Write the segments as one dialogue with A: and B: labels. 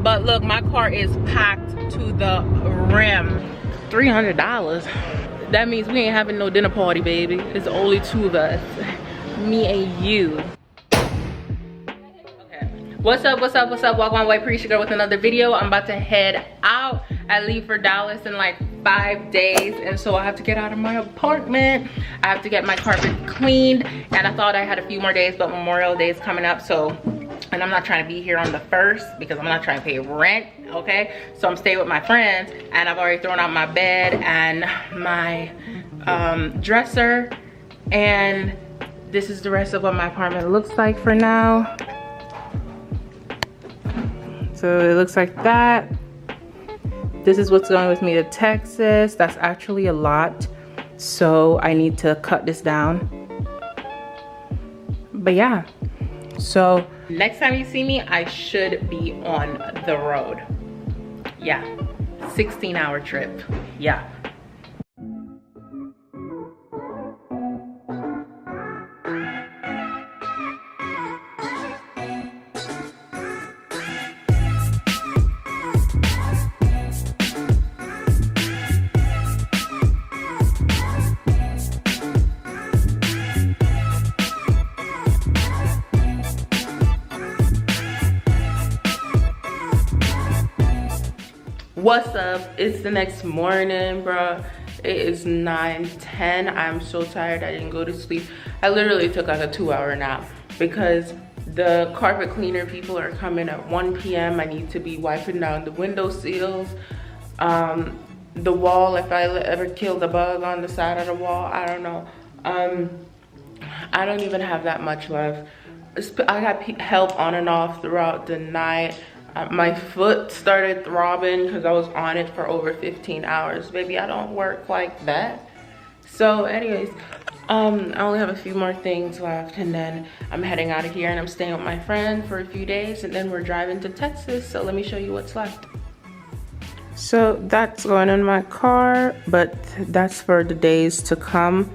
A: But look, my car is packed to the rim. $300. That means we ain't having no dinner party, baby. It's only two of us, me and you. What's up, what's up, what's up? Welcome, White Priest, your girl with another video. I'm about to head out. I leave for Dallas in like 5 days, and so I have to get out of my apartment. I have to get my carpet cleaned, and I thought I had a few more days, but Memorial Day is coming up, so, and I'm not trying to be here on the 1st because I'm not trying to pay rent, okay? So I'm staying with my friends, and I've already thrown out my bed and my dresser, and this is the rest of what my apartment looks like for now. So it looks like that. This is what's going with me to Texas. That's actually a lot. So I need to cut this down. But yeah. So next time you see me, I should be on the road. Yeah. 16-hour trip. Yeah. What's up? It's the next morning, bro. It is 9:10. I'm so tired. I didn't go to sleep. I literally took like a 2-hour nap because the carpet cleaner people are coming at 1 p.m. I need to be wiping down the window sills, the wall. If I ever killed a bug on the side of the wall, I don't know. I don't even have that much left. I got help on and off throughout the night. My foot started throbbing because I was on it for over 15 hours. Baby, I don't work like that. So anyways, I only have a few more things left, and then I'm heading out of here, and I'm staying with my friend for a few days, and then we're driving to Texas. So let me show you what's left. So that's going in my car, but that's for the days to come.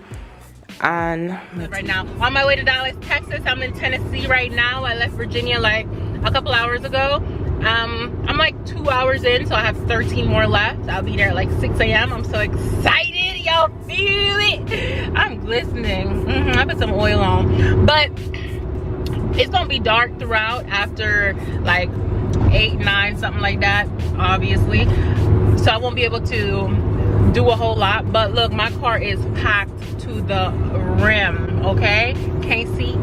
A: And right now, on my way to Dallas, Texas. I'm in Tennessee right now. I left Virginia like a couple hours ago. I'm like 2 hours in, so I have 13 more left. I'll be there at like 6 a.m. I'm so excited. Y'all feel it? I'm glistening. I put some oil on. But it's gonna be dark throughout after like 8, 9, something like that, obviously. So I won't be able to do a whole lot. But look, my car is packed to the rim, okay? Can't see.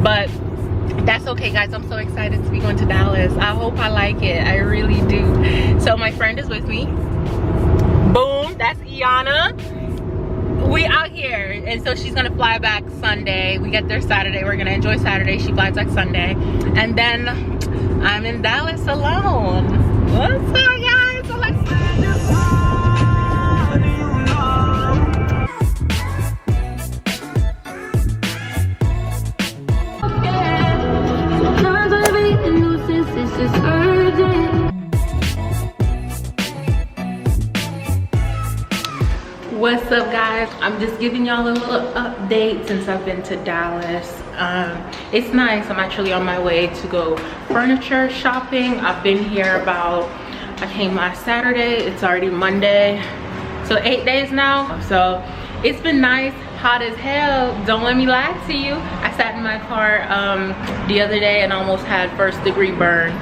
A: But that's okay, guys. I'm so excited to be going to Dallas. I hope I like it. I really do. So my friend is with me. Boom, that's Iana. We out here, and so she's gonna fly back Sunday. We get there Saturday. We're gonna enjoy Saturday. She flies back Sunday, and then I'm in Dallas alone. What's up, guys? So let's What's up, guys? I'm just giving y'all a little update since I've been to Dallas. It's nice. I'm actually on my way to go furniture shopping. I've been here I came last Saturday. It's already Monday. So 8 days now. So it's been nice. Hot as hell. Don't let me lie to you. I sat in my car the other day and almost had 1st-degree burn.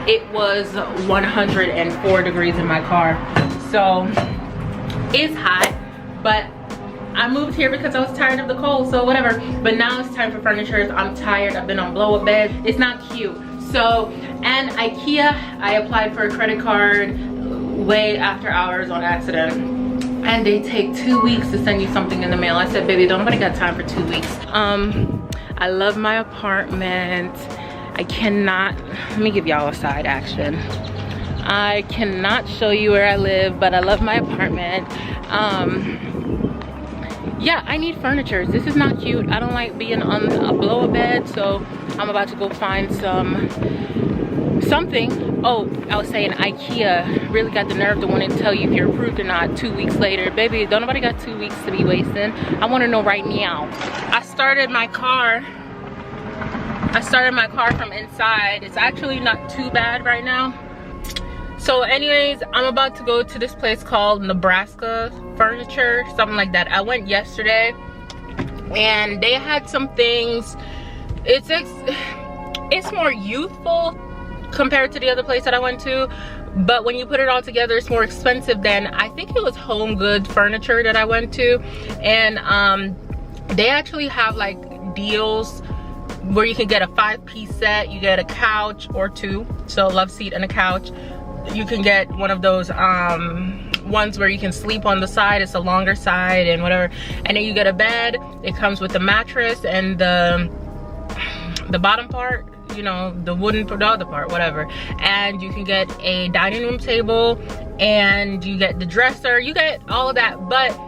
A: It was 104 degrees in my car. So it's hot. But I moved here because I was tired of the cold, so whatever. But now it's time for furniture. I'm tired. I've been on blow-up bed. It's not cute. So, and IKEA, I applied for a credit card way after hours on accident. And they take 2 weeks to send you something in the mail. I said, baby, nobody got time for 2 weeks. I love my apartment. I cannot, let me give y'all a side action. I cannot show you where I live, but I love my apartment. Yeah, I need furniture. This is not cute. I don't like being on a blow-up bed, so I'm about to go find something. Oh, I was saying IKEA really got the nerve to want to tell you if you're approved or not 2 weeks later. Baby, don't nobody got 2 weeks to be wasting. I want to know right now. I started my car I started my car from inside. It's actually not too bad right now. So anyways, I'm about to go to this place called Nebraska Furniture, something like that. I went yesterday and they had some things. It's more youthful compared to the other place that I went to, but when you put it all together, it's more expensive than, I think it was Home Goods Furniture that I went to. And they actually have like deals where you can get a 5-piece set. You get a couch or 2, so a love seat and a couch. You can get one of those ones where you can sleep on the side. It's a longer side and whatever. And then you get a bed. It comes with the mattress and the bottom part, you know, the wooden for the other part, whatever. And you can get a dining room table and you get the dresser. You get all of that, but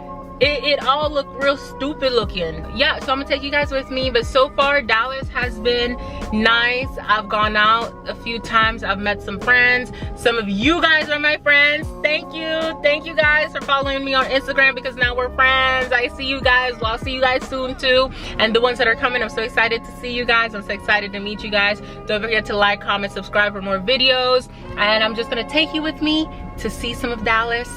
A: it all looked real stupid looking. Yeah, so I'm gonna take you guys with me. But so far Dallas has been nice. I've gone out a few times. I've met some friends. Some of you guys are my friends. Thank you guys for following me on Instagram, because now we're friends. I see you guys. Well, I'll see you guys soon too. And the ones that are coming, I'm so excited to see you guys. I'm so excited to meet you guys. Don't forget to like, comment, subscribe for more videos. And I'm just gonna take you with me to see some of Dallas.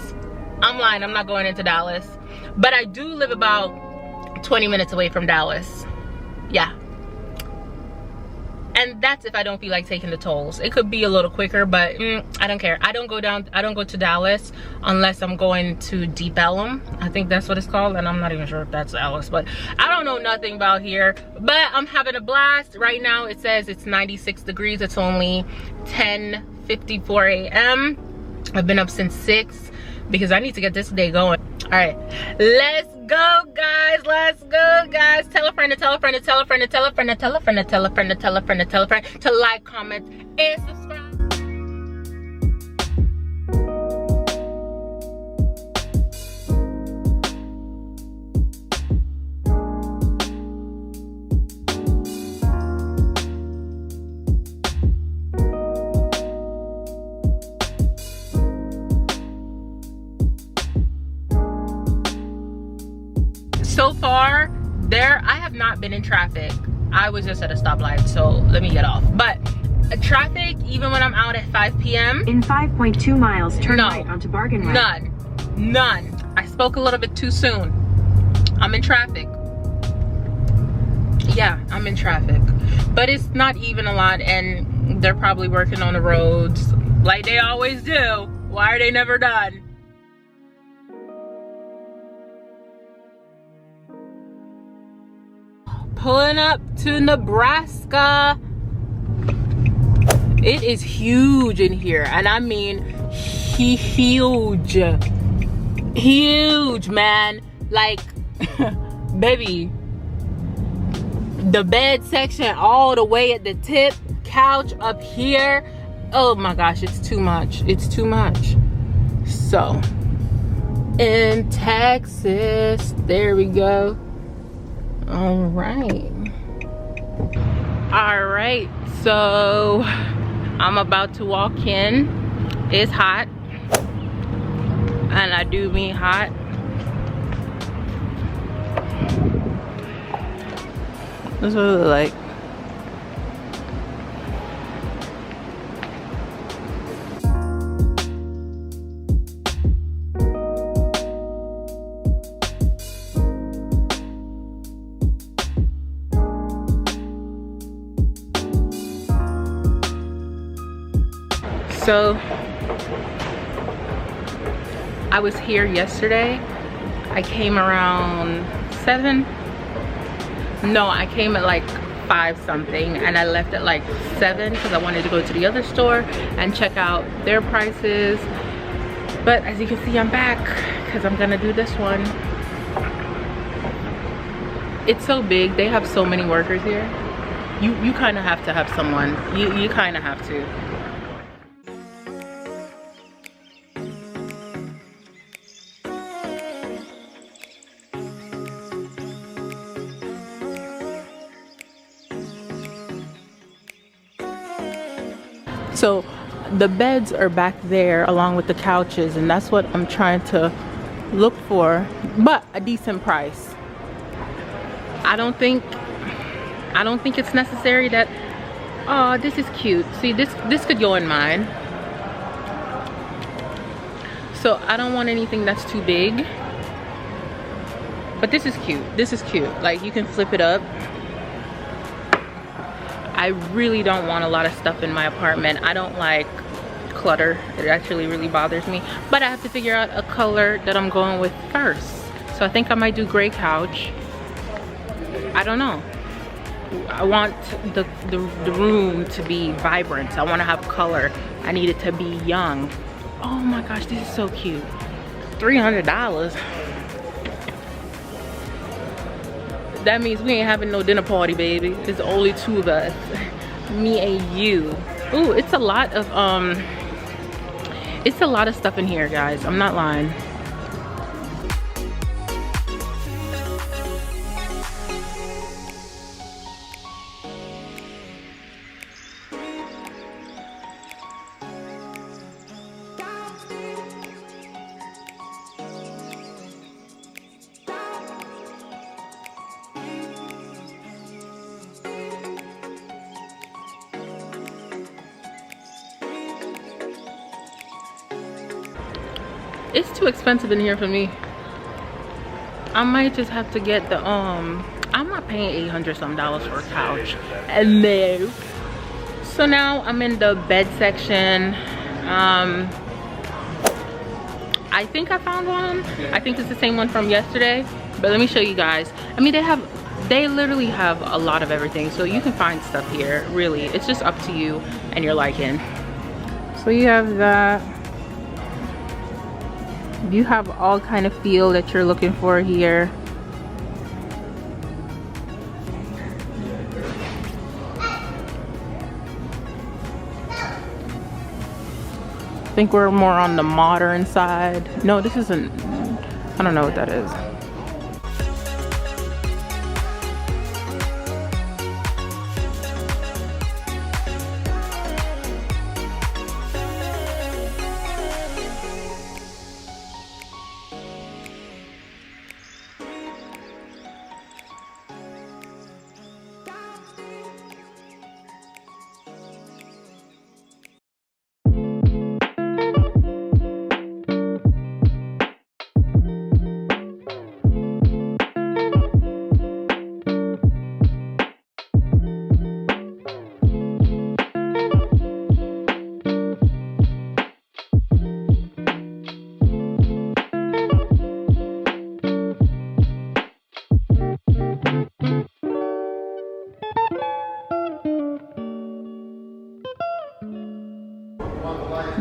A: I'm lying, I'm not going into Dallas, but I do live about 20 minutes away from Dallas. Yeah. And that's if I don't feel like taking the tolls. It could be a little quicker, but I don't care. I don't go to Dallas unless I'm going to Deep Ellum. I think that's what it's called, and I'm not even sure if that's Dallas, but I don't know nothing about here. But I'm having a blast. Right now it says it's 96 degrees. It's only 10:54 a.m. I've been up since 6 because I need to get this day going. All right, let's go guys, let's go guys. Tell a friend to tell a friend to tell a friend to tell a friend to tell a friend to tell a friend to tell a friend to tell a friend to like, comment, and subscribe. So far, I have not been in traffic. I was just at a stoplight, so let me get off. But traffic, even when I'm out at 5 p.m.
B: In 5.2 miles, turn right onto Bargain Way.
A: None. I spoke a little bit too soon. I'm in traffic. Yeah, I'm in traffic. But it's not even a lot, and they're probably working on the roads like they always do. Why are they never done? Pulling up to Nebraska. It is huge in here, and I mean huge, man. Like baby, the bed section all the way at the tip, couch up here. Oh my gosh, it's too much. It's too much. So in Texas, there we go. All right, so I'm about to walk in. It's hot, and I do mean hot. That's what it looks like. So I was here yesterday. I came around 7. No, I came at like 5 something, and I left at like 7 because I wanted to go to the other store and check out their prices. But as you can see, I'm back because I'm gonna do this one. It's so big. They have so many workers here. You kind of have to have someone. You kind of have to. So the beds are back there along with the couches, and that's what I'm trying to look for, but a decent price. I I don't think it's necessary that, oh, this is cute. See, this could go in mine. So I don't want anything that's too big. But this is cute. This is cute. Like, you can flip it up. I really don't want a lot of stuff in my apartment. I don't like clutter. It actually really bothers me. But I have to figure out a color that I'm going with first. So I think I might do gray couch. I don't know. I want the room to be vibrant. I want to have color. I need it to be young. Oh my gosh, this is so cute. $300. That means we ain't having no dinner party, baby. It's only 2 of us. Me and you. Ooh, it's a lot of stuff in here, guys. I'm not lying. It's too expensive in here for me. I might just have to get the I'm not paying $800 some for a couch. No. So now I'm in the bed section. I think I found one. I think it's the same one from yesterday, but let me show you guys. I mean, they literally have a lot of everything, so you can find stuff here. Really, it's just up to you and your liking. So you have that. You have all kind of feel that you're looking for here. I think we're more on the modern side. No, this isn't. I don't know what that is.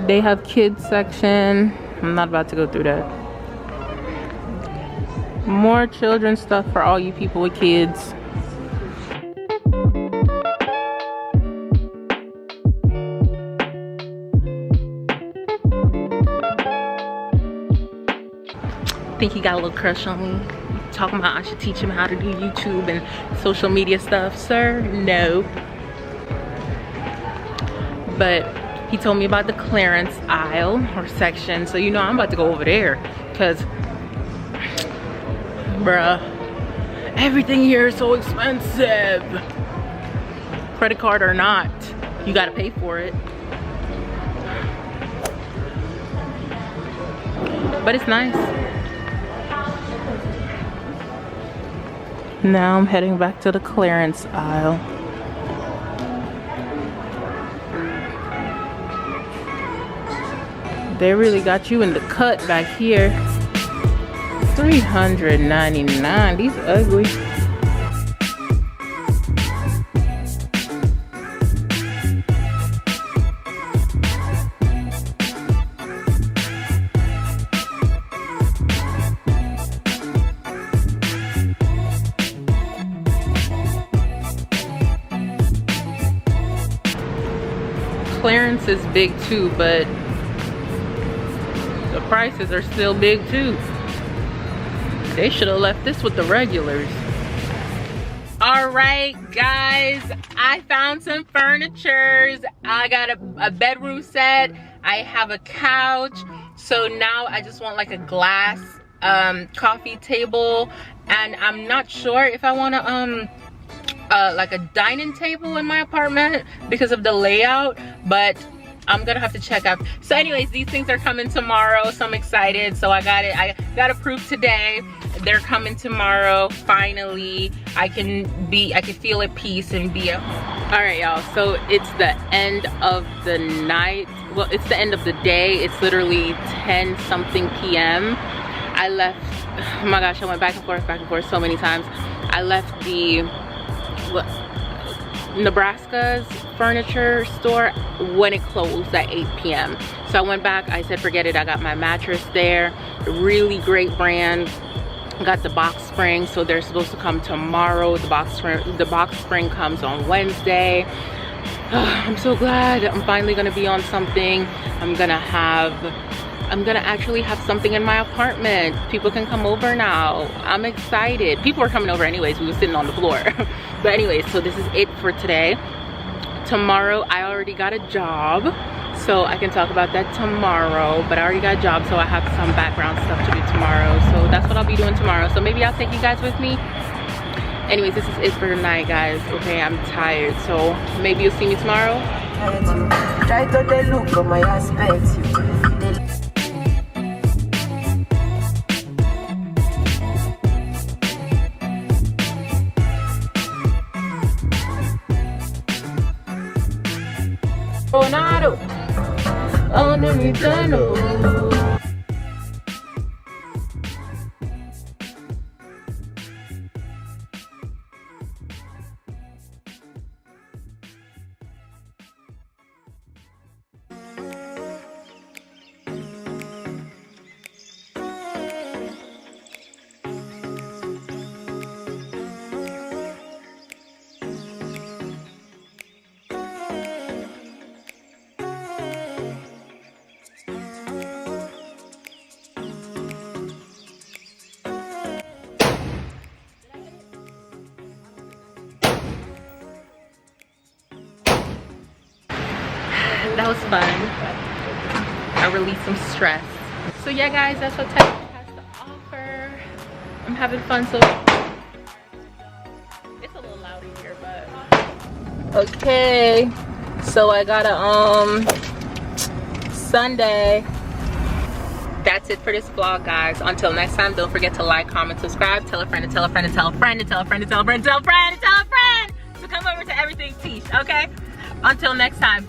A: They have kids section. I'm not about to go through that. More children's stuff for all you people with kids. I think he got a little crush on me. Talking about I should teach him how to do YouTube and social media stuff. Sir, no. But he told me about the clearance aisle or section, so you know I'm about to go over there because, bruh, everything here is so expensive. Credit card or not, you gotta pay for it. But it's nice. Now I'm heading back to the clearance aisle. They really got you in the cut back here. $399. These ugly. Clearance is big too, but the prices are still big too. They should have left this with the regulars. All right, guys, I found some furnitures. I got a bedroom set. I have a couch. So now I just want like a glass coffee table, and I'm not sure if I want to like a dining table in my apartment because of the layout, but I'm gonna have to check out. So anyways, these things are coming tomorrow, so I'm excited. So I got approved today. They're coming tomorrow. Finally, I can feel at peace and be at home. All right, y'all, so it's the end of the night. Well, it's the end of the day. It's literally 10 something p.m. I left, oh my gosh, I went back and forth so many times. I left the Nebraska's Furniture store when it closed at 8 p.m. So I went back, I said forget it, I got my mattress there. Really great brand. Got the box spring, so they're supposed to come tomorrow. The box spring comes on Wednesday. I'm so glad I'm finally gonna be on something. I'm gonna actually have something in my apartment. People can come over now. I'm excited. People were coming over anyways. We were sitting on the floor. But anyways, so this is it for today. Tomorrow, I already got a job, so I can talk about that tomorrow. But I already got a job, so I have some background stuff to do tomorrow. So that's what I'll be doing tomorrow. So maybe I'll take you guys with me. Anyways, this is it for tonight, guys. Okay, I'm tired, so maybe you'll see me tomorrow. Try to look on my aspects. Tornado underneath the nose. That was fun. I released some stress. So yeah, guys, that's what Teash has to offer. I'm having fun. So it's a little loud in here, but okay. So I got a Sunday. That's it for this vlog, guys. Until next time, don't forget to like, comment, subscribe, tell a friend, and tell a friend, and tell a friend, and tell a friend, and tell a friend, and tell a friend, and tell a friend to come over to Everything Teash. Okay. Until next time.